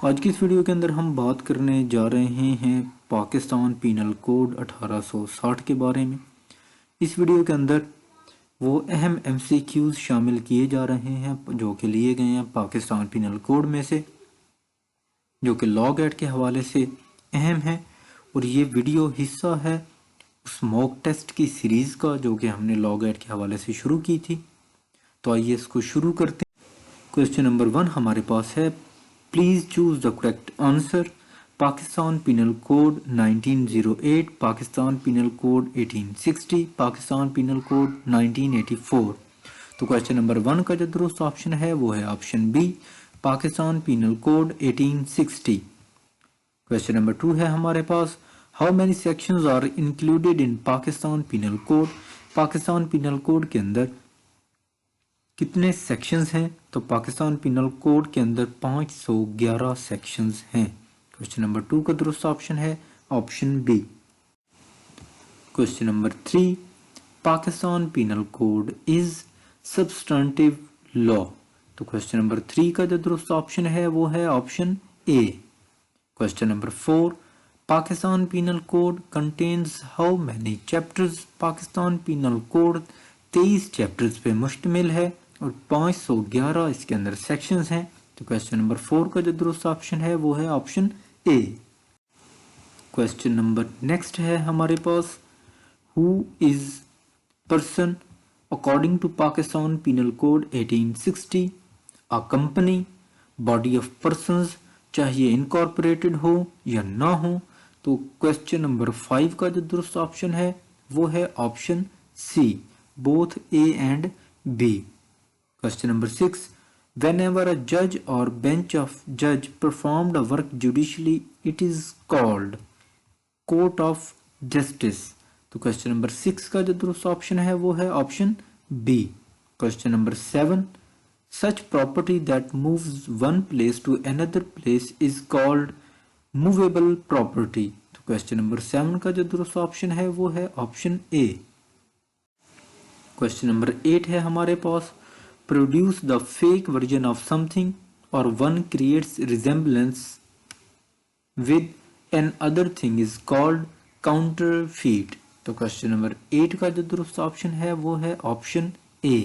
आज की इस वीडियो के अंदर हम बात करने जा रहे हैं पाकिस्तान पीनल कोड 1860 के बारे में। इस वीडियो के अंदर वो अहम एमसीक्यूज शामिल किए जा रहे हैं जो कि लिए गए हैं पाकिस्तान पीनल कोड में से, जो कि लॉ एक्ट के हवाले से अहम है। और ये वीडियो हिस्सा है उस मॉक टेस्ट की सीरीज़ का जो कि हमने लॉ एक्ट के हवाले से शुरू की थी। तो आइए इसको शुरू करते हैं। क्वेश्चन नंबर 1 हमारे पास है, please choose the correct answer. Pakistan penal code 1908, Pakistan penal code 1860, Pakistan penal code 1984। तो क्वेश्चन नंबर 1 का जो दुरुस्त ऑप्शन है वो है option B, Pakistan penal code 1860। Question number 2 है हमारे पास, how many sections are included in Pakistan penal code. Pakistan penal code के अंदर कितने सेक्शंस हैं? तो पाकिस्तान पिनल कोड के अंदर 511 सेक्शंस हैं। क्वेश्चन नंबर 2 का दुरुस्त ऑप्शन है option B. Question number 3, Pakistan penal code is substantive law. तो क्वेश्चन नंबर 3 का जो दुरुस्त ऑप्शन है वो है option A. Question number 4, Pakistan penal code contains how many chapters. Pakistan penal code 23 chapters पे मुश्तमिल है और 511 इसके अंदर सेक्शंस हैं। तो क्वेश्चन नंबर 4 का जो दुरुस्त ऑप्शन है वो है option A. Question number next है हमारे पास, who is person according to Pakistan penal code 1860। A company, body of persons, चाहे इनकॉर्पोरेटेड हो या ना हो। तो क्वेश्चन नंबर 5 का जो दुरुस्त ऑप्शन है वो है option C, both A and B. Question number 6, whenever a judge or bench of judge performed a work judicially, it is called court of justice। तो क्वेश्चन नंबर 6 का जो दुरुस्त ऑप्शन है वो है option B. Question number 7, such property that moves one place to another place is called movable property। तो question number 7 का जो दुरुस्त ऑप्शन है वो है ऑप्शन ए। क्वेश्चन नंबर 8 है हमारे पास, produce the fake version of something or one creates resemblance with an other thing is called counterfeit। तो क्वेश्चन नंबर 8 का जो दुरुस्त ऑप्शन है वो है ऑप्शन ए।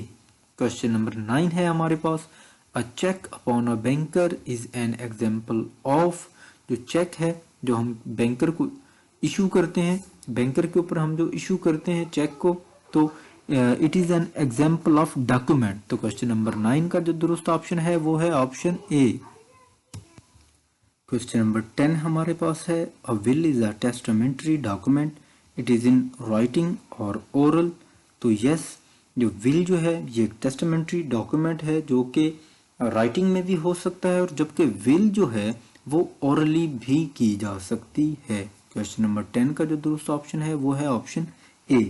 क्वेश्चन नंबर 9 है हमारे पास, a cheque upon a banker is an example of. जो चेक है जो हम बैंकर को इशू करते हैं, बैंकर के ऊपर हम जो इशू करते हैं चेक को, तो it is an example of document. तो क्वेश्चन नंबर 9 का जो दुरुस्त ऑप्शन है वो है ऑप्शन ए। क्वेश्चन नंबर 10 हमारे पास है, a will is a testamentary document, it is in writing और ओरल। तो यस, जो विल जो है ये टेस्टामेंट्री डॉक्यूमेंट है जो कि राइटिंग में भी हो सकता है, और जबकि विल जो है वो ओरली भी की जा सकती है। क्वेश्चन नंबर 10 का जो दुरुस्त ऑप्शन है वो है option A.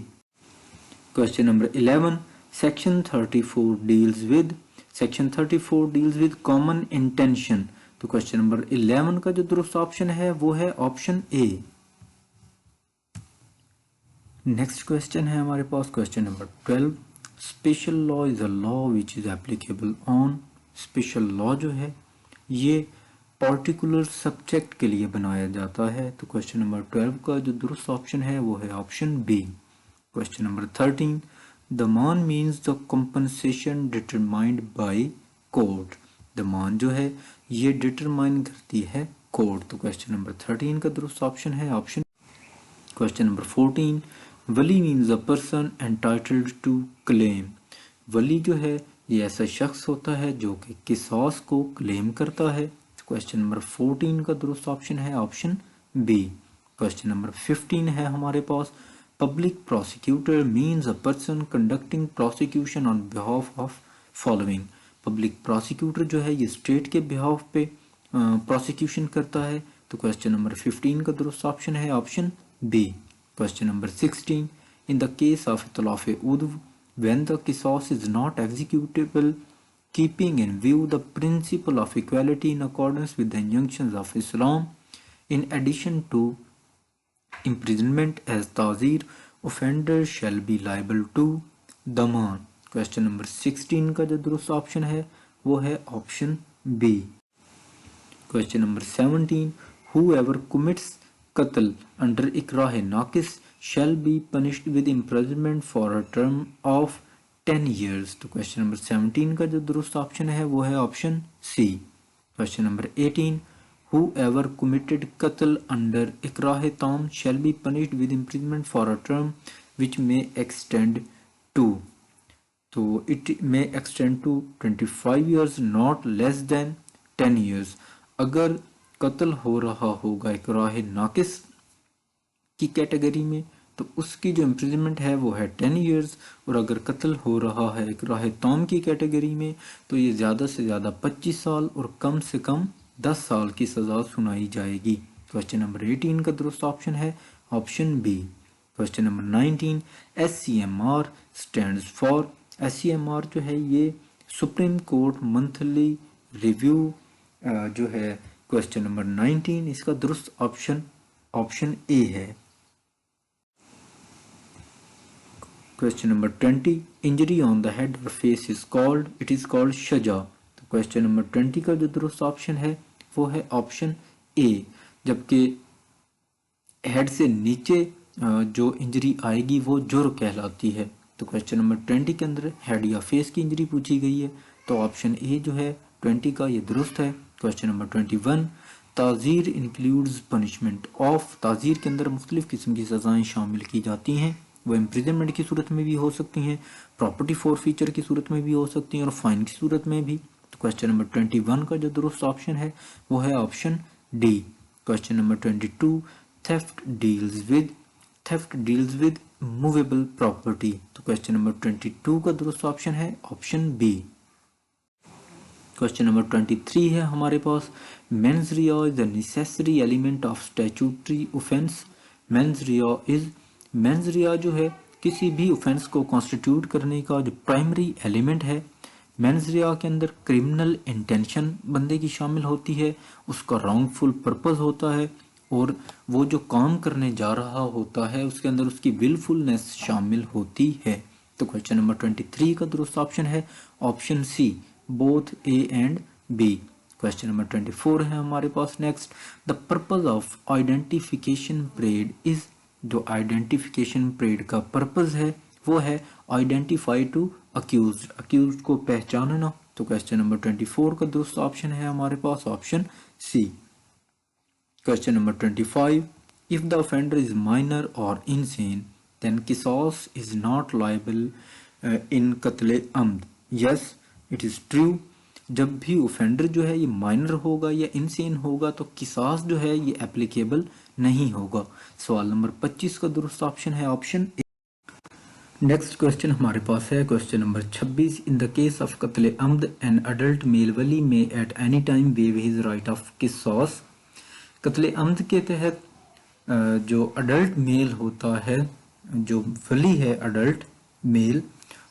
Question number 11, section 34 deals with. Section 34 deals with common intention. तो क्वेश्चन नंबर 11 का जो दुरुस्त ऑप्शन है वो है ऑप्शन ए। नेक्स्ट क्वेश्चन है हमारे पास question number 12, special law is a law which is applicable on. Special law जो है ये पर्टिकुलर सब्जेक्ट के लिए बनाया जाता है। तो क्वेश्चन नंबर 12 का जो दुरुस्त ऑप्शन है वो है ऑप्शन बी। क्वेश्चन नंबर 13, दमान means the compensation determined by court. दमान जो है ये डिटरमाइन करती है कोर्ट। तो क्वेश्चन नंबर 13 का दुरुस्त ऑप्शन है ऑप्शन। क्वेश्चन नंबर 14, वली means a person entitled to claim. वली जो है ये ऐसा शख्स होता है जो कि किसास को क्लेम करता है। क्वेश्चन नंबर 14 का दुरुस्त ऑप्शन है ऑप्शन बी। क्वेश्चन नंबर 15 है हमारे पास, public prosecutor means a person conducting prosecution on behalf of following. Public prosecutor जो है ये स्टेट के बिहाफ पे प्रोसिक्यूशन करता है। तो क्वेश्चन नंबर 15 का दुरुस्त ऑप्शन है option B. Question number 16, in the case of इतलाफ उद्व व्हेन द किसास is not executable keeping in view the principle of equality in accordance with the injunctions of Islam, in addition to imprisonment as ta'zir, offender shall be liable to daman। Question number 16 का जो दुरुस्त option है वो है option B. Question number 17, whoever commits qatl under ikrah naqis shall be punished with imprisonment for a term of 10 years। तो question number 17 का जो दुरुस्त ऑप्शन है वो है option C. Question number 18, whoever committed qatl under ikrah tam shall be punished with imprisonment for a term which may extend to, तो it may extend to 25 years not less than 10 years। अगर कत्ल हो रहा होगा इकराह नाकिस की category में तो उसकी जो इम्प्रिजनमेंट है वो है 10 years, और अगर कत्ल हो रहा है इकराह ताम की कैटेगरी में तो ये ज़्यादा से ज़्यादा 25 साल और कम से कम 10 साल की सज़ा सुनाई जाएगी। क्वेश्चन नंबर 18 का दुरुस्त ऑप्शन है option B. Question number 19, SCMR stands for, SCMR जो है ये सुप्रीम कोर्ट मंथली रिव्यू जो है। क्वेश्चन नंबर 19 इसका दुरुस्त ऑप्शन ऑप्शन ए है। Question number 20, injury on the head or face is called, it is called शजा। तो क्वेश्चन नंबर 20 का जो दुरुस्त ऑप्शन है वो है ऑप्शन ए, जबकि हेड से नीचे जो इंजरी आएगी वो जुर कहलाती है। तो क्वेश्चन नंबर 20 के अंदर हेड या फेस की इंजरी पूछी गई है तो ऑप्शन ए जो है 20 का ये दुरुस्त है। क्वेश्चन नंबर 21, ताज़ीर इंक्लूड्स पनिशमेंट ऑफ, ताज़ीर के अंदर मुख्तलिफ किस्म की सज़ाएँ शामिल की जाती हैं, वो इम्प्रिजनमेंट की सूरत में भी हो सकती हैं, प्रॉपर्टी फॉरफीचर की सूरत में भी हो सकती हैं और फाइन की सूरत में भी। तो क्वेश्चन नंबर 21 का जो दुरुस्त ऑप्शन है वो है option D. Question number 22, theft deals with movable property. तो क्वेश्चन नंबर 22 का दुरुस्त ऑप्शन है ऑप्शन बी। क्वेश्चन नंबर 23 है हमारे पास, mens rea is the necessary element of statutory offence. Mens rea जो है किसी भी ऑफेंस को कॉन्स्टिट्यूट करने का जो प्राइमरी एलिमेंट है। मेंस रिया के अंदर क्रिमिनल इंटेंशन बंदे की शामिल होती है, उसका रॉन्गफुल पर्पस होता है और वो जो काम करने जा रहा होता है उसके अंदर उसकी विलफुलनेस शामिल होती है। तो क्वेश्चन नंबर 23 का दुरुस्त ऑप्शन है option C, both A and B. Question number 24 है हमारे पास next, the purpose of identification parade is, जो आइडेंटिफिकेशन परेड का पर्पस है वो है आइडेंटिफाई टू अक्यूज्ड को पहचानना। तो क्वेश्चन नंबर 24 का दुरुस्त ऑप्शन है हमारे पास option C. Question number 25, if the offender is minor or insane then किसास इज नॉट लायबल इन कत्ले अम्द। यस इट इज ट्रू, जब भी ऑफेंडर जो है ये माइनर होगा या इनसेन होगा तो किसास जो है ये एप्लीकेबल नहीं होगा। सवाल नंबर 25 का दुरुस्त ऑप्शन है ऑप्शन ए। नेक्स्ट क्वेश्चन हमारे पास है question number 26, in the case of कत्ले अम्द एन अडल्ट मेल वली may at any time waive his right of किसास। कत्ले अम्द के तहत जो अडल्ट मेल होता है, जो वली है अडल्ट मेल,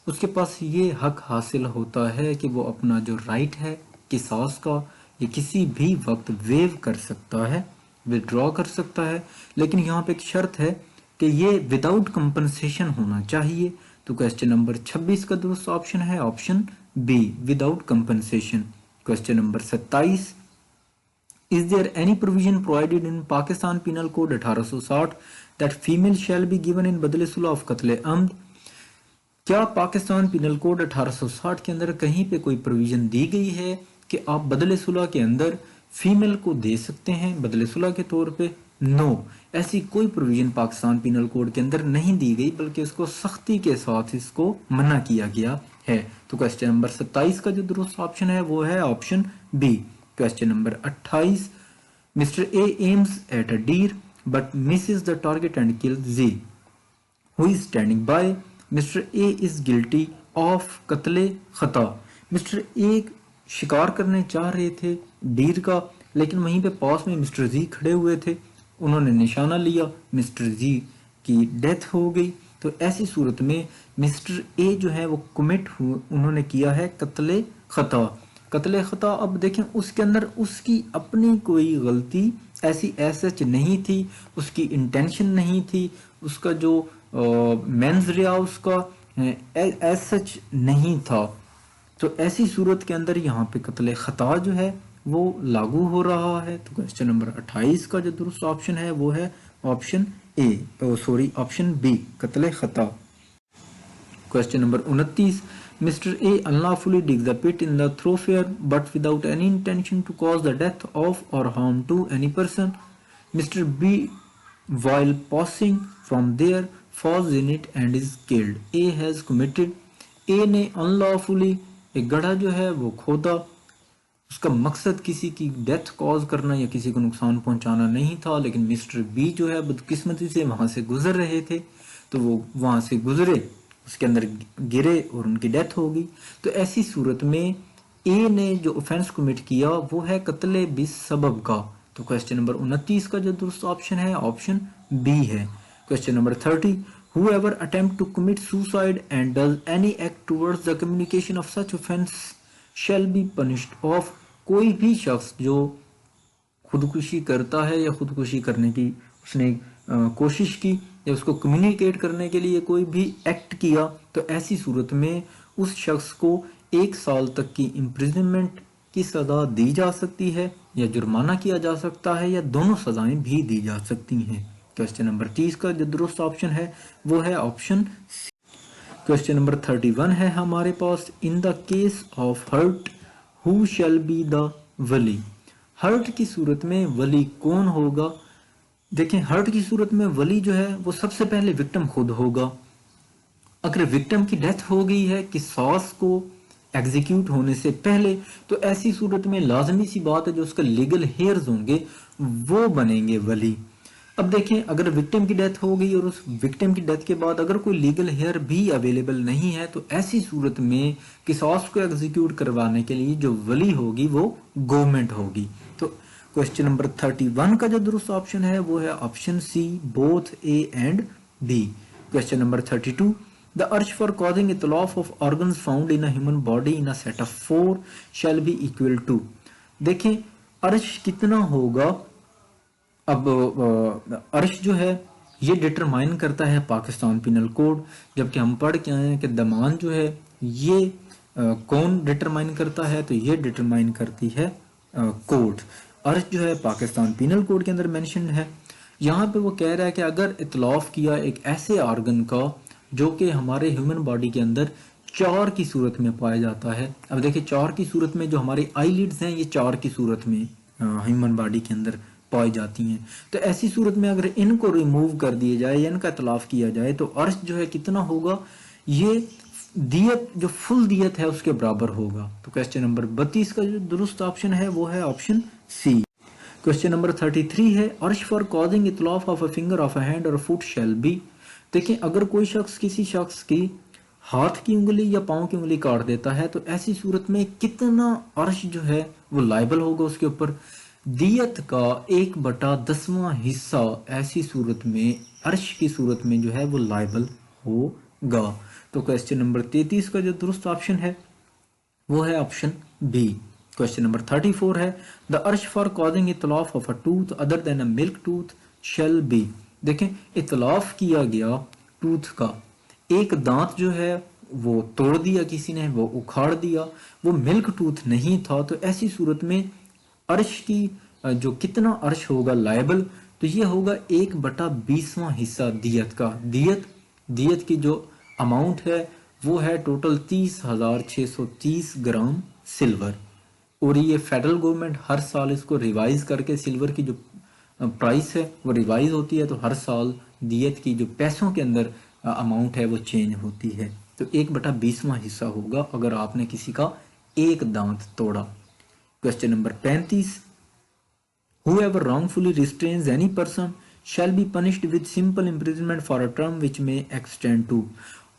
उसके पास ये हक हासिल होता है कि वो अपना जो राइट है किसास का ये किसी भी वक्त वेव कर सकता है, विड्रॉ कर सकता है, लेकिन यहाँ पे एक शर्त है कि ये विदाउट कंपनसेशन होना चाहिए। तो क्वेश्चन नंबर 26 का दुरुस्त ऑप्शन है option B, without compensation. Question number 27, is there any provision provided in Pakistan penal code 1860 that female shall be given in बदले सुलह ऑफ कत्ले अम्द। क्या पाकिस्तान पिनल कोड 1860 के अंदर कहीं पे कोई प्रोविजन दी गई है कि आप बदले सुलह के अंदर फीमेल को दे सकते हैं बदले सुलह के तौर पे? नो, ऐसी कोई प्रोविजन पाकिस्तान पिनल कोड के अंदर नहीं दी गई, बल्कि इसको सख्ती के साथ इसको मना किया गया है। तो क्वेश्चन नंबर 27 का जो दुरुस्त ऑप्शन है वो है option B. Question number 28, mister A aims at a deer but misses the target and kills G, who is standing by. Mister A is guilty of कत्ले खता। मिस्टर ए शिकार करने जा रहे थे डीर का, लेकिन वहीं पे पास में मिस्टर जी खड़े हुए थे, उन्होंने निशाना लिया, मिस्टर जी की डेथ हो गई। तो ऐसी सूरत में मिस्टर ए जो है वो कमिट हुए, उन्होंने किया है कत्ले खता। कत्ले खता, अब देखें उसके अंदर उसकी अपनी कोई गलती ऐसी एसच नहीं थी, उसकी इंटेंशन नहीं थी, उसका जो मेंस रिया उसका एज सच नहीं था। तो ऐसी सूरत के अंदर यहाँ पे कत्ले खता जो है वो लागू हो रहा है। तो क्वेश्चन नंबर 28 का जो दुरुस्त ऑप्शन है वो है ऑप्शन ऑप्शन बी, कत्ल खता। Question number 29, mister A unlawfully dig the pit in the thoroughfare but without any intention to cause the death of or harm to any person. Mister B while passing from there falls in it and is killed. A has committed, A ने unlawfully एक गड्ढा जो है वो खोदा, उसका मकसद किसी की डेथ कॉज करना या किसी को नुकसान पहुंचाना नहीं था, लेकिन मिस्टर बी जो है बदकिस्मती से वहां से गुजर रहे थे, तो वो वहां से गुजरे, उसके अंदर गिरे और उनकी डेथ हो गई। तो ऐसी सूरत में ए ने जो ऑफेंस कमिट किया वो है कत्ले बिस सबब का। तो क्वेश्चन नंबर 29 का जो दुरुस्त ऑप्शन है ऑप्शन बी है। Question number 30, whoever attempt to commit suicide and does any act towards the communication of such offense shall be punished of। कोई भी शख्स जो खुदकुशी करता है या खुदकुशी करने की उसने कोशिश की या उसको कम्युनिकेट करने के लिए कोई भी एक्ट किया, तो ऐसी सूरत में उस शख्स को 1 साल तक की इम्प्रिजनमेंट की सजा दी जा सकती है या जुर्माना किया जा सकता है या दोनों सजाएं भी दी जा सकती हैं। क्वेश्चन नंबर 30 का जो दुरुस्त ऑप्शन है वो है ऑप्शन सी। क्वेश्चन नंबर 31 है हमारे पास, in the case of hurt who shall be the वली। हर्ट की सूरत में वली कौन होगा? देखें, हर्ट की सूरत में वली जो है वो सबसे पहले विक्टिम खुद होगा। अगर विक्टिम की डेथ हो गई है किसास को एग्जीक्यूट होने से पहले, तो ऐसी सूरत में लाजमी सी बात है जो उसका लीगल हेयर्स होंगे वो बनेंगे वली। अब देखें, अगर विक्टिम की डेथ हो गई और उस विक्टिम की डेथ के बाद अगर कोई लीगल हेयर भी अवेलेबल नहीं है, तो ऐसी सूरत में किसास को एग्जीक्यूट करवाने के लिए जो वली होगी वो गवर्नमेंट होगी। तो क्वेश्चन नंबर 31 का जो दुरुस्त ऑप्शन है वो है option C, both A and B. Question number 32, the urge for causing itlof of organs found in a human body in a set of 4 shall be equal to। देखें, अर्श कितना होगा? अब अर्श जो है ये डिटरमाइन करता है पाकिस्तान पिनल कोड, जबकि हम पढ़ के आए हैं कि दमान जो है ये कौन डिटरमाइन करता है? तो ये डिटरमाइन करती है कोर्ट। अर्श जो है पाकिस्तान पिनल कोड के अंदर मेंशन है। यहाँ पे वो कह रहा है कि अगर इतलाफ किया एक ऐसे ऑर्गन का जो कि हमारे ह्यूमन बॉडी के अंदर 4 की सूरत में पाया जाता है। अब देखिए, 4 की सूरत में जो हमारी आईलिड्स हैं ये 4 की सूरत में ह्यूमन बॉडी के अंदर पाई जाती हैं। तो ऐसी सूरत में अगर इनको रिमूव कर दिया जाए या इनका इतलाफ किया जाए तो अर्श जो है कितना होगा? ये दियत जो फुल दियत है उसके बराबर होगा। तो क्वेश्चन नंबर 32 का जो दुरुस्त ऑप्शन है वो है ऑप्शन सी। क्वेश्चन नंबर 33 है, अर्श फॉर कॉजिंग इतलाफ of a finger of a hand or foot shall be. देखिए, अगर कोई शख्स किसी शख्स की हाथ की उंगली या पांव की उंगली काट देता है तो ऐसी सूरत में कितना अर्श जो है वो लाइबल होगा उसके ऊपर? दियत का 1/10वां हिस्सा ऐसी सूरत में अर्श की सूरत में जो है वो लाइबल होगा। तो क्वेश्चन नंबर 33 का जो दुरुस्त ऑप्शन है वो है ऑप्शन बी। क्वेश्चन नंबर 34 है, द अर्श फॉर कॉजिंग इतलाफ of a tooth other than a milk tooth shall be. देखें, इतलाफ किया गया टूथ का, एक दांत जो है वो तोड़ दिया किसी ने, वो उखाड़ दिया, वो मिल्क टूथ नहीं था, तो ऐसी सूरत में अर्श की जो कितना अर्श होगा लायबल, तो ये होगा 1/20वां हिस्सा दियत का। दियत की जो अमाउंट है वो है टोटल 30,630 ग्राम सिल्वर। और ये फेडरल गवर्नमेंट हर साल इसको रिवाइज करके, सिल्वर की जो प्राइस है वो रिवाइज होती है, तो हर साल दियत की जो पैसों के अंदर अमाउंट है वो चेंज होती है। तो 1/20वां हिस्सा होगा अगर आपने किसी का एक दांत तोड़ा। Question number 35, whoever wrongfully restrains any person shall be punished with simple imprisonment for a term which may extend to।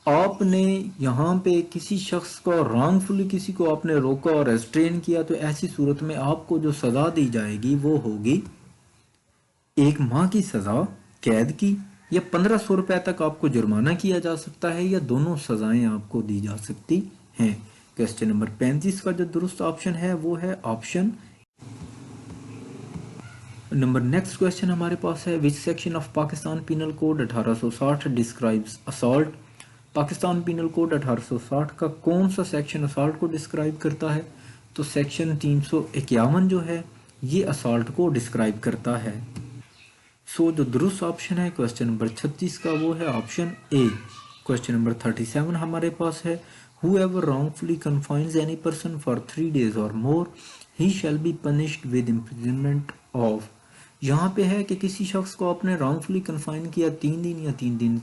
आपने यहाँ पे किसी शख्स को रॉन्गफुली किसी को आपने रोका और रेस्ट्रेन किया, तो ऐसी सूरत में आपको जो सजा दी जाएगी वो होगी 1 माह की सजा कैद की, या 1500 रुपए तक आपको जुर्माना किया जा सकता है, या दोनों सजाएं आपको दी जा सकती हैं। क्वेश्चन नंबर 35 का जो दुरुस्त ऑप्शन है वो है ऑप्शन नंबर। नेक्स्ट क्वेश्चन हमारे पास है, which section of Pakistan penal code 1860 describes assault. Pakistan penal code 1860 का कौन सा सेक्शन असॉल्ट को डिस्क्राइब करता है? तो सेक्शन 351 जो है ये असॉल्ट को डिस्क्राइब करता है। सो जो दुरुस्त ऑप्शन है क्वेश्चन नंबर 36 का वो है ऑप्शन ए। क्वेश्चन नंबर 37 हमारे पास है whoever wrongfully confines any person for 3 days or more he shall be punished with imprisonment of। यहाँ पे है कि किसी शख्स को आपने wrongfully confine किया 3 दिन या 3 दिन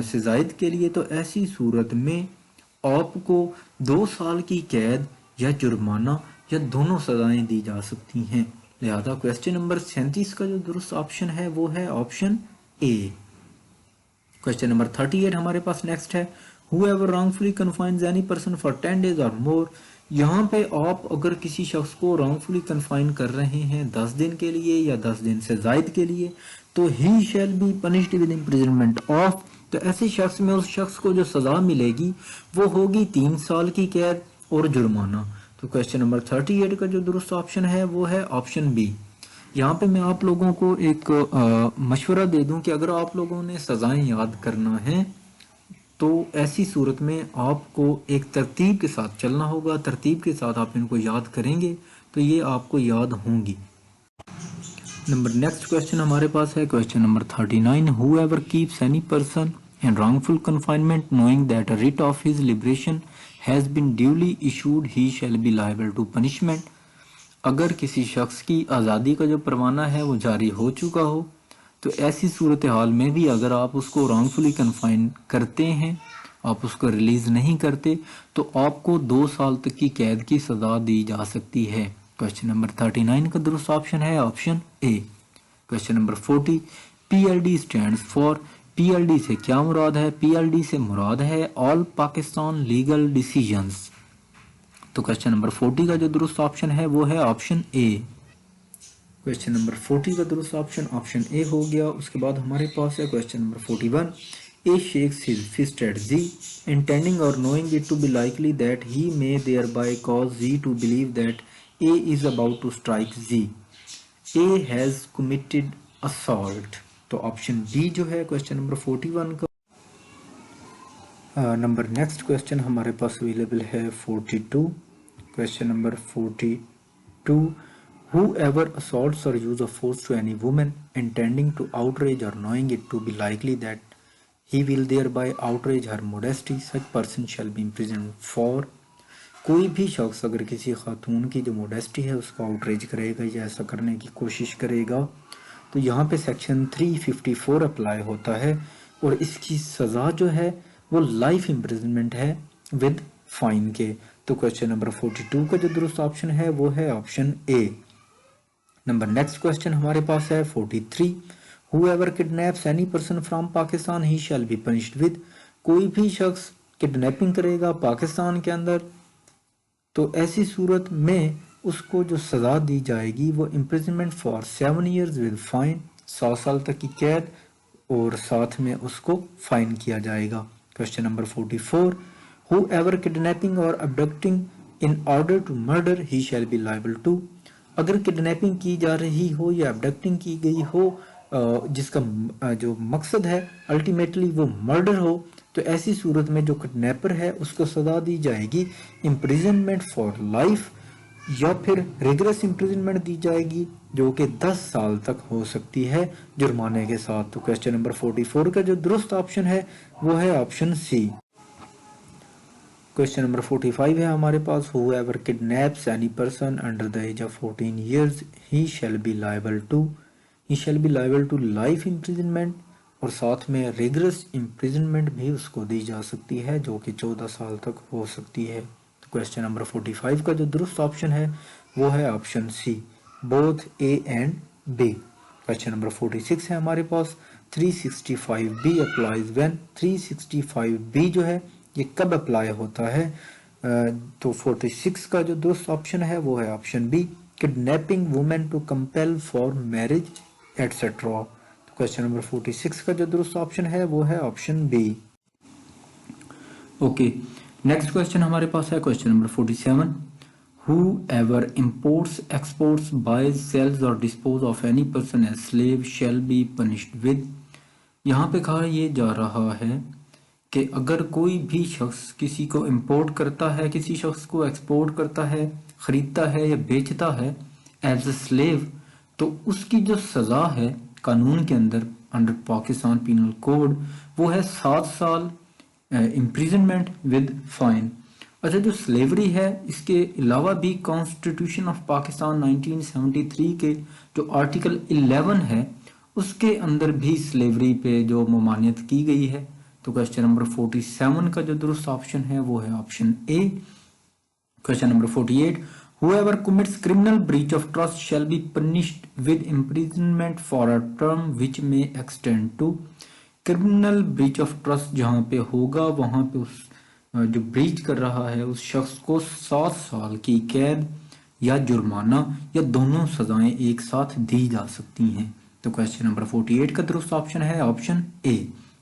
से जायद के लिए, तो ऐसी सूरत में आपको 2 साल की कैद या जुर्माना या दोनों सजाएं दी जा सकती हैं। लिहाजा क्वेश्चन नंबर 37 का जो दुरुस्त ऑप्शन है वो है ऑप्शन ए। क्वेश्चन नंबर 38 हमारे पास नेक्स्ट है whoever wrongfully confines any person for 10 days or more। यहाँ पे आप अगर किसी शख्स को wrongfully confine कर रहे हैं 10 दिन के लिए या 10 दिन से जायद के लिए, तो he shall be punished with imprisonment of। तो ऐसे शख्स में उस शख्स को जो सजा मिलेगी वो होगी 3 साल की कैद और जुर्माना। तो क्वेश्चन नंबर 38 का जो दुरुस्त ऑप्शन है वो है ऑप्शन बी। यहाँ पे मैं आप लोगों को एक मशवरा दे दूं कि अगर आप लोगों ने सजाएं याद करना है तो ऐसी सूरत में आपको एक तरतीब के साथ चलना होगा। तरतीब के साथ आप इनको याद करेंगे तो ये आपको याद होंगी। नेक्स्ट क्वेश्चन हमारे पास है question number 39 whoever keeps any person in wrongful confinement knowing that a writ of his liberation has been duly issued he shall be liable to punishment। अगर किसी शख्स की आज़ादी का जो परवाना है वो जारी हो चुका हो, तो ऐसी सूरत हाल में भी अगर आप उसको रॉन्गफुली कन्फाइन करते हैं, आप उसको रिलीज नहीं करते, तो आपको 2 साल तक की कैद की सजा दी जा सकती है। क्वेश्चन नंबर 39 का दुरुस्त ऑप्शन है option A. Question number 40 PLD stands for. PLD से क्या मुराद है? PLD से मुराद है ऑल पाकिस्तान लीगल डिसीजंस। तो क्वेश्चन नंबर 40 का जो दुरुस्त ऑप्शन है वो है ऑप्शन ए। क्वेश्चन नंबर 40 का दुरुस्त ऑप्शन ऑप्शन ए हो गया। उसके बाद हमारे पास है question number 41 A shakes his fist at Z intending or knowing it to be likely that he may thereby cause Z to believe that A is about to strike Z. A has committed assault. तो option B जो है question number 41 का number. Next question हमारे पास available है 42। Question number 42 whoever assaults or use of force to any woman intending to outrage or knowing it to be likely that he will thereby outrage her modesty such person shall be imprisoned for। कोई भी शख्स अगर किसी खातून की जो modesty है उसको outrage करेगा या ऐसा करने की कोशिश करेगा, तो यहाँ पे सेक्शन 354 अप्लाई होता है और इसकी सज़ा जो है वो लाइफ इम्प्रिजनमेंट है विद फाइन के। तो क्वेश्चन नंबर 42 का जो दुरुस्त ऑप्शन है वो है ऑप्शन ए। नंबर नेक्स्ट क्वेश्चन हमारे पास है 43 whoever kidnaps any person from Pakistan he shall be punished with। कोई भी शख्स किडनैपिंग करेगा पाकिस्तान के अंदर, तो ऐसी सूरत में उसको जो सजा दी जाएगी वो imprisonment for 7 years with fine, 7 साल तक की कैद और साथ में उसको फाइन किया जाएगा। Question number 44 whoever kidnapping or abducting in order to murder he shall be liable to। अगर किडनैपिंग की जा रही हो या अबडक्टिंग की गई हो जिसका जो मकसद है अल्टीमेटली वो मर्डर हो, तो ऐसी सूरत में जो किडनैपर है उसको सजा दी जाएगी इम्प्रिजनमेंट फॉर लाइफ या फिर रिगरस इम्प्रिजनमेंट दी जाएगी जो कि 10 साल तक हो सकती है जुर्माने के साथ। तो क्वेश्चन नंबर 44 का जो दुरुस्त ऑप्शन है वो है ऑप्शन सी। क्वेश्चन नंबर 45 है हमारे पास whoever kidnaps any person under the age of 14 years he shall be liable to life imprisonment और साथ में रिगरस इम्प्रिजनमेंट भी उसको दी जा सकती है जो कि 14 साल तक हो सकती है। तो क्वेश्चन नंबर 45 का जो दुरुस्त ऑप्शन है वो है option C, both A and B. Question number 46 है हमारे पास 365B अप्लाइज व्हेन। 365B जो है ये कब अप्लाई होता है? तो 46 का जो दुरुस्त ऑप्शन है वो है option B, kidnapping women to compel for marriage etcetera. तो क्वेश्चन नंबर 46 का जो दुरुस्त ऑप्शन है वो है option B. Okay, next question हमारे पास है question number 47 whoever imports, exports, buys, sells or dispose of any person as slave shall be punished with। यहाँ पे कहा ये जा रहा है कि अगर कोई भी शख्स किसी को इंपोर्ट करता है, किसी शख्स को एक्सपोर्ट करता है खरीदता है या बेचता है एज ए स्लेव, तो उसकी जो सज़ा है कानून के अंदर अंडर पाकिस्तान पीनल कोड वो है 7 साल इम्प्रिजनमेंट विद फाइन। अच्छा, जो स्लेवरी है इसके अलावा भी कॉन्स्टिट्यूशन ऑफ पाकिस्तान 1973 के जो आर्टिकल 11 है उसके अंदर भी स्लेवरी पे जो ममानियत की गई है। तो क्वेश्चन नंबर 47 का जो दुरुस्त ऑप्शन है वो है option A. Question number 48, whoever commits criminal breach of trust shall be punished with imprisonment for a term which may extend to। Criminal breach of trust जहां पे होगा वहां पे उस जो ब्रीच कर रहा है उस शख्स को 7 साल की कैद या जुर्माना या दोनों सजाएं एक साथ दी जा सकती हैं। तो क्वेश्चन नंबर 48 का दुरुस्त ऑप्शन है option A.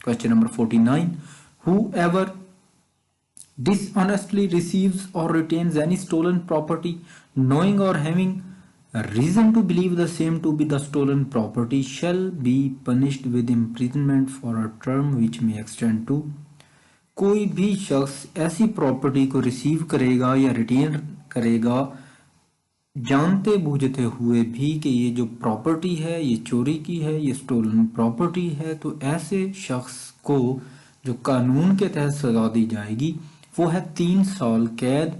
Question number 49, whoever dishonestly receives or retains any stolen property knowing or having a reason to believe the same to be the stolen property shall be punished with imprisonment for a term which may extend to। कोई भी शख्स ऐसी property को receive करेगा या retain करेगा जानते बूझते हुए भी कि ये जो प्रॉपर्टी है ये चोरी की है, ये स्टोलन प्रॉपर्टी है, तो ऐसे शख्स को जो कानून के तहत सजा दी जाएगी वो है 3 साल कैद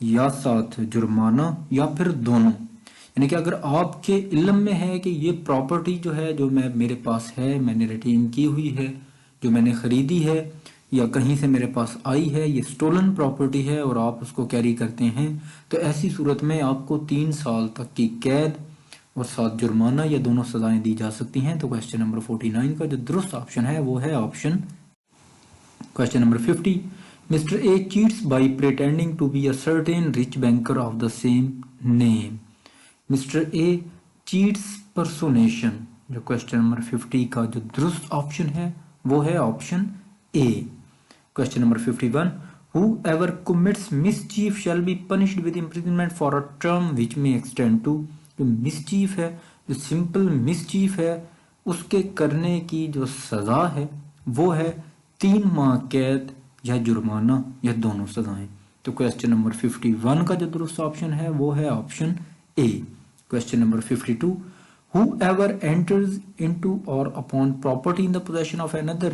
या साथ जुर्माना या फिर दोनों। यानी कि अगर आपके इल्म में है कि ये प्रॉपर्टी जो है जो मेरे पास है, मैंने रिटेन की हुई है, जो मैंने खरीदी है या कहीं से मेरे पास आई है, ये स्टोलन प्रॉपर्टी है और आप उसको कैरी करते हैं, तो ऐसी सूरत में आपको 3 साल तक की कैद और साथ जुर्माना या दोनों सजाएं दी जा सकती हैं। तो क्वेश्चन नंबर 49 का जो दुरुस्त ऑप्शन है वो है option. Question number 50, Mr. A cheats by pretending to be a certain rich banker of the same name। Mr. A cheats personation। जो क्वेश्चन नंबर 50 का जो दुरुस्त ऑप्शन है वो है option A. Question number 51, whoever commits mischief shall be punished with imprisonment for a term which may extend to। जो mischief है, जो सिंपल mischief है, उसके करने की जो सजा है वो है 3 माह कैद या जुर्माना या दोनों सजाएं। तो क्वेश्चन नंबर 51 का जो दुरुस्त ऑप्शन है वो है option A. Question number 52, whoever enters into or upon property in the possession of another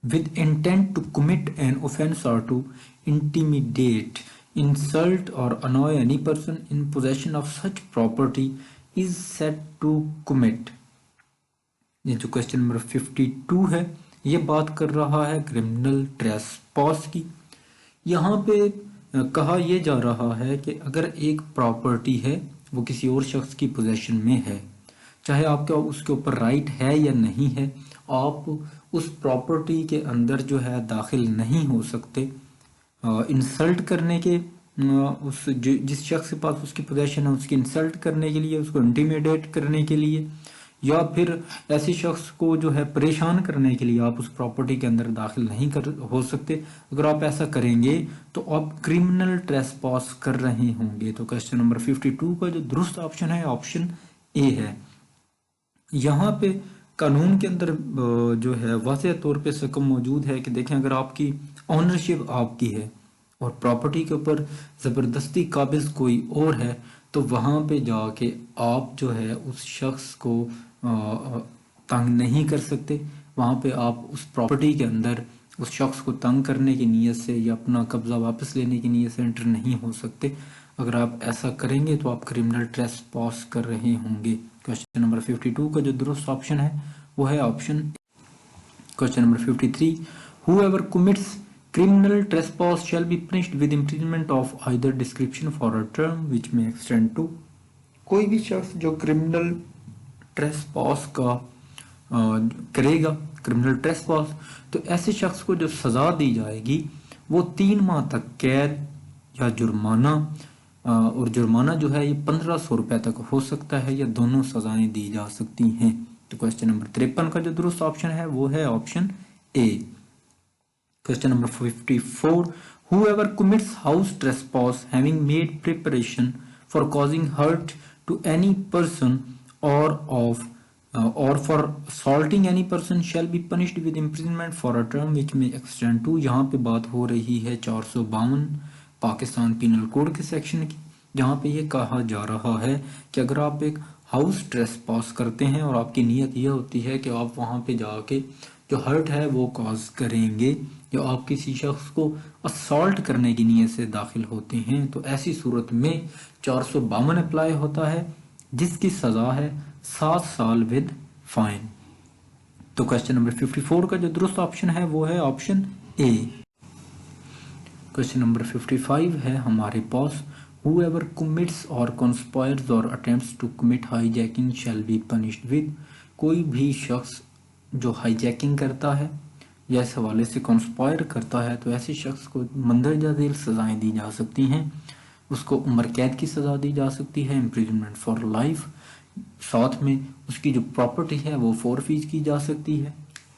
with intent to commit an offense or to intimidate, insult or annoy any person in possession of such property is said to commit। ये जो question number 52 है ये बात कर रहा है criminal trespass की। यहाँ पे कहा यह जा रहा है कि अगर एक प्रॉपर्टी है वो किसी और शख्स की पोजेशन में है, चाहे आपका उसके ऊपर राइट है या नहीं है, आप उस प्रॉपर्टी के अंदर जो है दाखिल नहीं हो सकते इंसल्ट करने के, उस जिस शख्स के पास उसकी पोजेशन है उसकी इंसल्ट करने के लिए, उसको इंटिमिडेट करने के लिए, या फिर ऐसे शख्स को जो है परेशान करने के लिए आप उस प्रॉपर्टी के अंदर दाखिल नहीं हो सकते। अगर आप ऐसा करेंगे तो आप क्रिमिनल ट्रेसपास कर रहे होंगे। तो क्वेश्चन नंबर 52 का जो दुरुस्त ऑप्शन है ऑप्शन ए है। यहाँ पे कानून के अंदर जो है वाज़ेह तौर पे सकम मौजूद है कि देखें, अगर आपकी ऑनरशिप आपकी है और प्रॉपर्टी के ऊपर ज़बरदस्ती काबिज कोई और है, तो वहाँ पे जाके आप जो है उस शख्स को तंग नहीं कर सकते। वहाँ पे आप उस प्रॉपर्टी के अंदर उस शख्स को तंग करने की नीयत से या अपना कब्जा वापस लेने की नीयत से एंटर नहीं हो सकते। अगर आप ऐसा करेंगे तो आप क्रिमिनल ट्रेसपास कर रहे होंगे। क्वेश्चन नंबर 52 का जो दुरुस्त ऑप्शन है वो है option. Question number 53, whoever commits criminal trespass shall be punished with imprisonment of either description for a term which may extend to। कोई भी शख्स जो क्रिमिनल ट्रेसपास का करेगा, क्रिमिनल ट्रेसपास, तो ऐसे शख्स को जो सजा दी जाएगी वो 3 माह तक कैद या जुर्माना, और जुर्माना जो है ये 1500 रुपए तक हो सकता है या दोनों सजाएं दी जा सकती हैं। तो क्वेश्चन नंबर 53 का जो दुरुस्त ऑप्शन है वो है option A. Question number 54, whoever commits house trespass having made preparation for causing hurt to any person or for assaulting any person shall be punished with imprisonment for a term which may extend to। यहाँ पे बात हो रही है 452 Pakistan penal code के section की, जहाँ पे ये कहा जा रहा है कि अगर आप एक हाउस ट्रेस पास करते हैं और आपकी नीयत यह होती है कि आप वहाँ पे जाके जो हर्ट है वो कॉज करेंगे, या आप किसी शख्स को असॉल्ट करने की नीयत से दाखिल होते हैं, तो ऐसी सूरत में 452 अप्लाई होता है, जिसकी सज़ा है 7 साल विद फाइन। तो क्वेश्चन नंबर 54 का जो दुरुस्त ऑप्शन है वो है ऑप्शन ए। क्वेश्चन नंबर 55 है हमारे पास, whoever commits or conspires or attempts to commit hijacking shall be punished with। कोई भी शख्स जो हाईजैकिंग करता है या इस हवाले से कॉन्स्पायर करता है, तो ऐसे शख्स को मंदरजा झेल सज़ाएं दी जा सकती हैं। उसको उम्र कैद की सज़ा दी जा सकती है, इम्प्रिजनमेंट फॉर लाइफ, साथ में उसकी जो प्रॉपर्टी है वो फोरफीज की जा सकती है,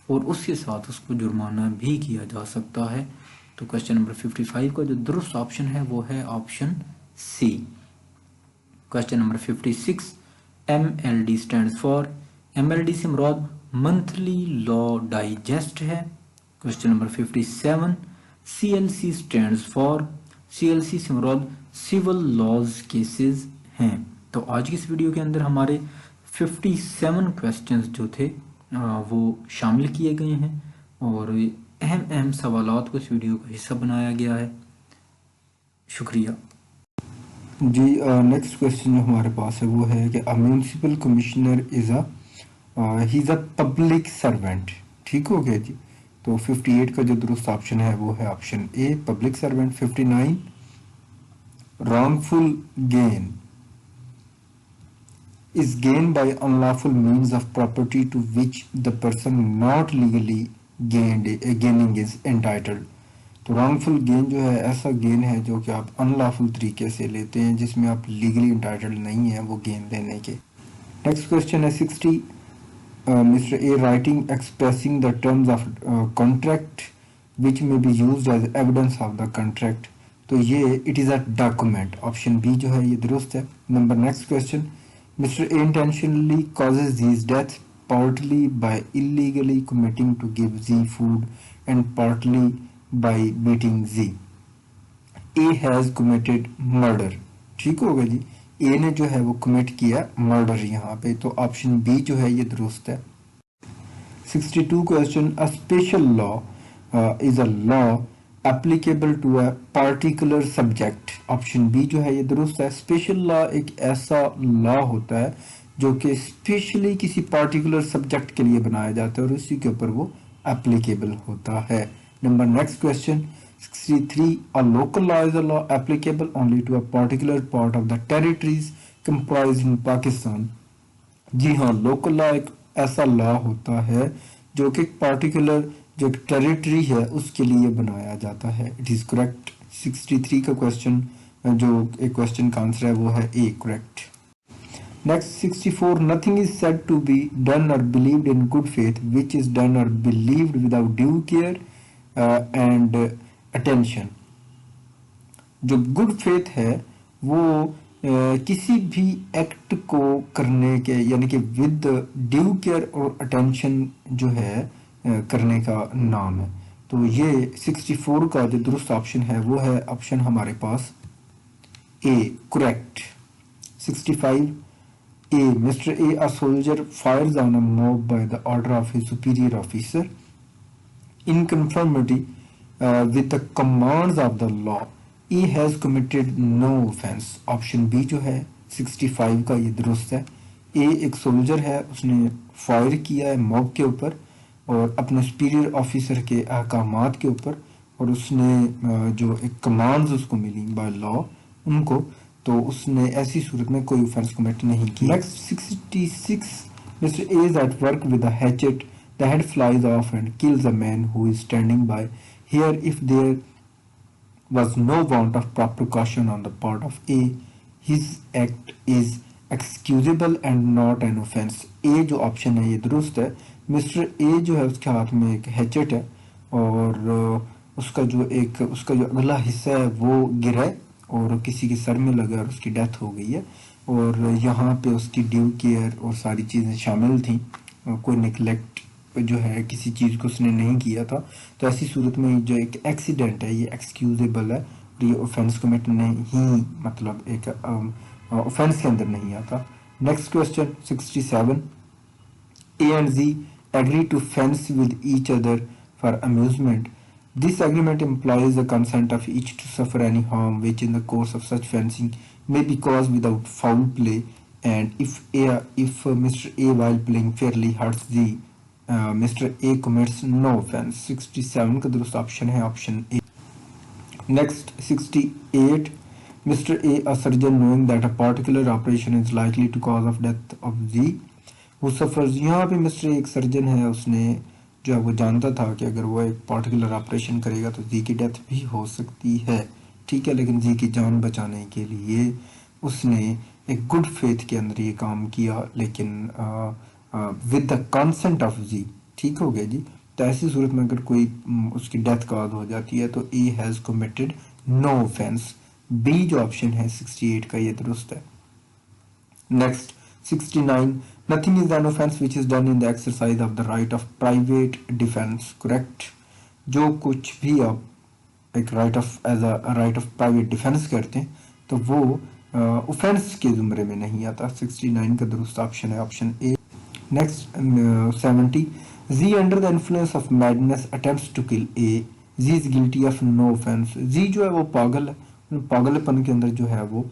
और उसके साथ उसको जुर्माना भी किया जा सकता है। तो क्वेश्चन नंबर 55 का जो दुरुस्त ऑप्शन है वो है option C. Question number 56, MLD stands for, MLD से मुराद मंथली लॉ डाइजेस्ट है। Question number 57, CLC stands for, CLC से मुराद सिविल लॉज केसेस हैं। तो आज की इस वीडियो के अंदर हमारे 57 क्वेश्चंस जो थे वो शामिल किए गए हैं, और अहम अहम सवालात को इस वीडियो का हिस्सा बनाया गया है। शुक्रिया जी। नेक्स्ट क्वेश्चन जो हमारे पास है वो है कि a municipal commissioner is a public servant. ठीक हो गया जी। तो 58 का जो दुरुस्त ऑप्शन है वो है option A, public servant. 59, wrongful gain is gain by unlawful means of property to which the person not legally gaining is entitled। तो रॉन्गफुल गेन जो है ऐसा गेन है जो कि आप अनलॉफुल तरीके से लेते हैं, जिसमें आप लीगली इंटाइटल्ड नहीं है वो गेन लेने के। नेक्स्ट क्वेश्चन है 60, mister A writing expressing the terms of contract which may be used as evidence of the contract. तो ये it is a document, option B जो है ये दुरुस्त है। Number next question, mister A intentionally causes this death partly by illegally committing to give Z food and partly by beating Z। A has committed murder। ठीक होगा जी, ए ने जो है वो कमिट किया मर्डर यहाँ पे, तो ऑप्शन बी जो है ये दुरुस्त है। 62 question, a special law is a law applicable to a particular subject. Option B जो है ये दुरुस्त है। स्पेशल लॉ एक ऐसा लॉ होता है जो कि स्पेशली किसी पार्टिकुलर सब्जेक्ट के लिए बनाया जाता है और उसी के ऊपर वो एप्लीकेबल होता है। Number next question 63, a local law is a law applicable only to a particular part of the territories comprised in Pakistan. जी हाँ, लोकल लॉ एक ऐसा लॉ होता है जो कि पार्टिकुलर जो टेरिटरी है उसके लिए बनाया जाता है। It is correct. 63 का क्वेश्चन जो एक क्वेश्चन का आंसर है वो है ए, correct. Next 64, nothing is said to be done or believed in good faith which is done or believed without due care and attention। जो गुड फेथ है वो किसी भी एक्ट को करने के यानी कि विद ड्यू केयर और अटेंशन जो है करने का नाम है। तो ये 64 का जो दुरुस्त ऑप्शन है वो है ऑप्शन हमारे पास ए, correct. 65, A, Mr. A, a soldier fires on a mob by the order of his superior officer in conformity with the commands of the law. A has committed no offense। Option B जो है 65 का ये दुरुस्त है। A एक soldier है, उसने fire किया है मॉब के ऊपर और अपने सुपीरियर ऑफिसर के अहकामात के ऊपर, और उसने जो एक कमांड्स उसको मिली बाय लॉ उनको, तो उसने ऐसी सूरत में कोई ऑफेंस कमिट नहीं की। Next 66, mister A is at work with a hatchet, the head flies off and kills a man who is standing by. Here if there was no want of proper caution on the part of A, his act is excusable and not an offense। A जो option है ये दुरुस्त है। Mister A जो है उसके हाथ में एक हैचेट है और उसका जो अगला हिस्सा है वो गिरा है और किसी के सर में लगा और उसकी डेथ हो गई है, और यहाँ पे उसकी ड्यू केयर और सारी चीज़ें शामिल थी, कोई निगलेक्ट जो है किसी चीज़ को उसने नहीं किया था। तो ऐसी सूरत में जो एक एक्सीडेंट है ये एक्सक्यूजेबल है और ये ऑफेंस कमिट नहीं, मतलब एक ऑफेंस के अंदर नहीं आता। Next question 67, A and Z agree to fence with each other for amusement. This agreement implies the consent of each to suffer any harm which in the course of such fencing may be caused without foul play, and if Mr. A while playing fairly hurts Z, Mr. A commits no offense. 67 का दुरुस्त option है option A. Next 68, Mr. A, a surgeon, knowing that a particular operation is likely to cause of death of Z who suffers। यहाँ पे mister एक surgeon है, उसने जो है वो जानता था कि अगर वो एक पार्टिकुलर ऑपरेशन करेगा तो जी की डेथ भी हो सकती है, ठीक है, लेकिन जी की जान बचाने के लिए उसने एक गुड फेथ के अंदर ये काम किया, लेकिन विद द कंसेंट ऑफ जी, ठीक हो गया जी। तो ऐसी सूरत में अगर कोई उसकी डेथ काज हो जाती है तो A has committed no offence. B जो ऑप्शन है 68 का ये दुरुस्त है। Next 69, nothing is an offense which is done in the exercise of the right of private defense, correct। जो कुछ भी आप एक right of as a right of private defence करते हैं तो वो ऑफेंस के जुमरे में नहीं आता। 69 का दुरुस्त ऑप्शन है option A. Next 70, Z under the influence of madness attempts to kill A, Z is guilty of no offense। Z जो है वो पागल है, पागलपन के अंदर जो है वो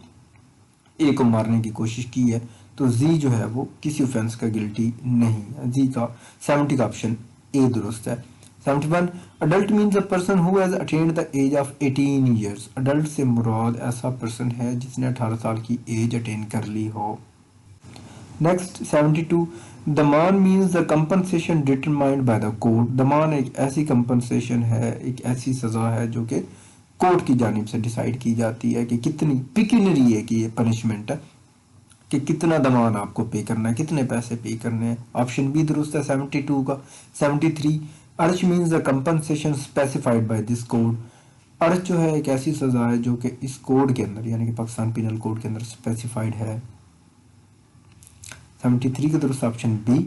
ए को मारने की कोशिश की है, तो जी जो है वो किसी ऑफेंस का गिल्टी नहीं है। जी का 70 का ऑप्शन ए दुरुस्त है। 71, adult means a person who has attained the age of 18 years. Adult से मुराद ऐसा पर्सन है जिसने 18 साल की एज अटेन कर ली हो। नेक्स्ट 72, दमान means the compensation determined by the court. दमान एक ऐसी कंपनसेशन है, एक ऐसी सजा है जो कि कोर्ट की जानिब से डिसाइड की जाती है कि कितनी पिक्यूनरी है कि ये पनिशमेंट है कि कितना दमान आपको पे करना है, कितने पैसे पे करने हैं। ऑप्शन बी दुरुस्त है 72 का। 73, urge means the compensation specified by this code. Urge जो है एक ऐसी सजा है जो कि इस कोड के अंदर यानी कि पाकिस्तान पिनल कोड के अंदर स्पेसिफाइड है। 73 का दुरुस्त ऑप्शन बी।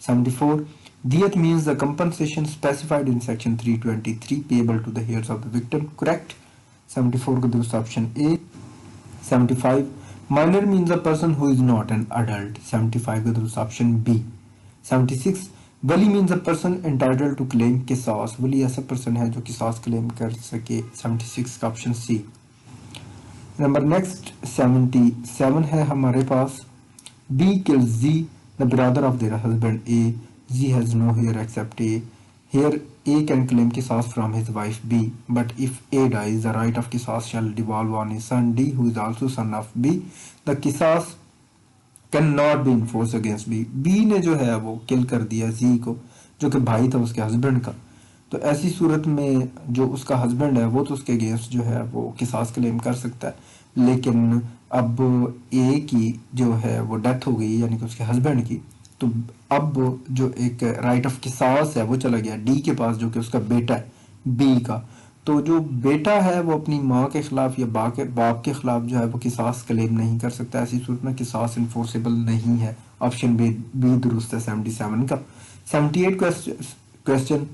74, दियत means the compensation specified in section 323 payable to the heirs of the victim, correct. 74 का दुरुस्त option A. 75, minor means a person who is not an adult। 75 का दुरुस्त ऑप्शन बी। 76, वली means a person entitled to claim किसास। वली ऐसा person है जो किसास क्लेम कर सके। 76 का ऑप्शन सी। नंबर नेक्स्ट 77 है हमारे पास, B kills Z, the brother of their husband A। Z has no heir except A। Here A can claim qisas from his wife B, but if A dies, the right of qisas shall devolve on his son D, who is also son of B। The qisas cannot be enforced against B। B ने जो है वो किल कर दिया Z को, जो कि भाई था उसके हस्बैंड का, तो ऐसी सूरत में जो उसका हस्बैंड है वो तो उसके अगेंस्ट जो है वो किसास क्लेम कर सकता है, लेकिन अब ए की जो है वो डेथ हो गई यानी कि उसके हस्बैंड की, तो अब जो एक राइट ऑफ किसास है वो चला गया डी के पास जो कि उसका बेटा है बी का। तो जो बेटा है वो अपनी माँ के खिलाफ या बाप के खिलाफ जो है वो किसास क्लेम नहीं कर सकता। ऐसी सूरत में किसास इन्फोर्सेबल नहीं है। ऑप्शन बी दुरुस्त है 77 का। 78 क्वेश्चन,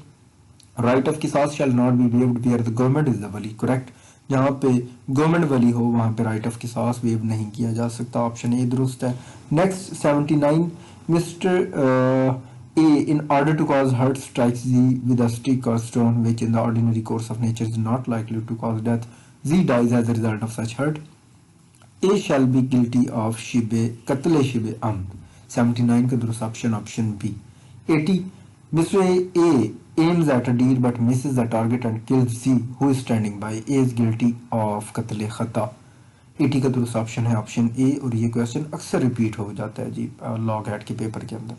राइट ऑफ किसास shall not be waived where the government is the वली, करेक्ट। जहाँ पे गवर्नमेंट वली हो वहाँ पे राइट ऑफ किसास वेव नहीं किया जा सकता। ऑप्शन ए दुरुस्त है। Next 79, mister A, in order to cause hurt, strikes Z with a stick or stone, which in the ordinary course of nature is not likely to cause death. Z dies as a result of such hurt. A shall be guilty of qatl shibh amd। 79 का दुरुस्त option option B. 80, Mr. A aims at a deer but misses the target and kills Z, who is standing by। A is guilty of qatl khata। 80 का दुरुस्त option है option ए। और ये question अक्सर repeat हो जाता है जी लॉ कैट के पेपर के अंदर।